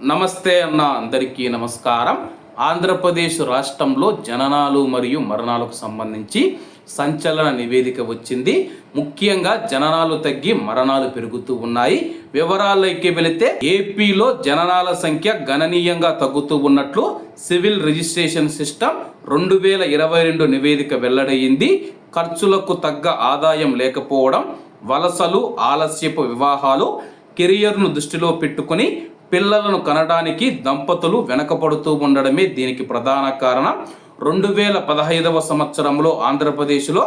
నమస్తే అన్న అందరికీ నమస్కారం. ఆంధ్రప్రదేశ్ రాష్ట్రంలో జననాలు మరియు మరణాలకు సంబంధించి సంచలన నివేదిక వచ్చింది. ముఖ్యంగా జననాలు తగ్గి మరణాలు పెరుగుతూ ఉన్నాయి. వివరాల్లోకి వెళితే ఏపీలో జననాల సంఖ్య గణనీయంగా తగ్గుతూ ఉన్నట్లు సివిల్ రిజిస్ట్రేషన్ సిస్టమ్ 2022 నివేదిక వెల్లడయ్యింది. ఖర్చులకు తగ్గ ఆదాయం లేకపోవడం, వలసలు, ఆలస్యపు వివాహాలు, కెరియర్ను దృష్టిలో పెట్టుకుని పిల్లలను కనడానికి దంపతులు వెనకపడుతూ ఉండడమే దీనికి ప్రధాన కారణం. 2015 సంవత్సరంలో ఆంధ్రప్రదేశ్లో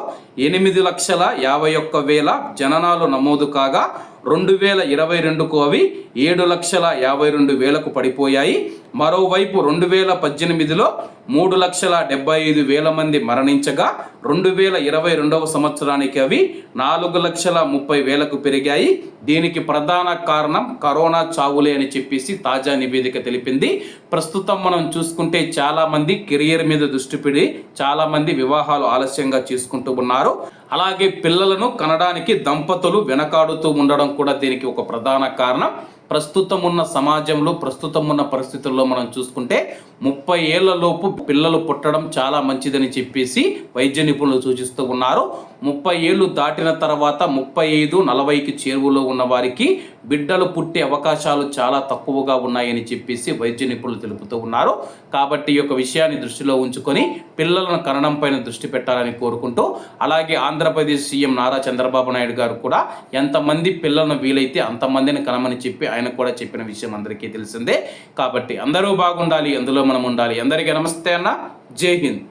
8,51,000 జననాలు నమోదు కాగా 2022కు అవి 7,52,000కు పడిపోయాయి. మరోవైపు 2018లో 3,75,000 మంది మరణించగా 2022 సంవత్సరానికి అవి 4,30,000కు పెరిగాయి. దీనికి ప్రధాన కారణం కరోనా చావులే అని చెప్పేసి తాజా నివేదిక తెలిపింది. ప్రస్తుతం మనం చూసుకుంటే చాలామంది కెరియర్ మీద దృష్టి పెట్టి చాలామంది వివాహాలు ఆలస్యంగా చేసుకుంటూ ఉన్నారు. అలాగే పిల్లలను కనడానికి దంపతులు వెనకాడుతూ ఉండడం కూడా దీనికి ఒక ప్రధాన కారణం. ప్రస్తుతం ఉన్న సమాజంలో, ప్రస్తుతం ఉన్న పరిస్థితుల్లో మనం చూసుకుంటే 30 ఏళ్లలోపు పిల్లలు పుట్టడం చాలా మంచిదని చెప్పేసి వైద్య నిపుణులు సూచిస్తూ ఉన్నారు. 30 ఏళ్ళు దాటిన తర్వాత 35-40కి చేరువలో ఉన్న వారికి బిడ్డలు పుట్టే అవకాశాలు చాలా తక్కువగా ఉన్నాయని చెప్పేసి వైద్య నిపుణులు తెలుపుతూ ఉన్నారు. కాబట్టి ఈ యొక్క విషయాన్ని దృష్టిలో ఉంచుకొని పిల్లలను కనడం పైన దృష్టి పెట్టాలని కోరుకుంటూ, అలాగే ఆంధ్రప్రదేశ్ సీఎం నారా చంద్రబాబు నాయుడు గారు కూడా ఎంతమంది పిల్లలను వీలైతే అంతమందిని కనమని చెప్పి ఆయన కూడా చెప్పిన విషయం అందరికీ తెలిసిందే. కాబట్టి అందరూ బాగుండాలి, అందులో మనం ఉండాలి. అందరికీ నమస్తే అన్న, జై హింద్.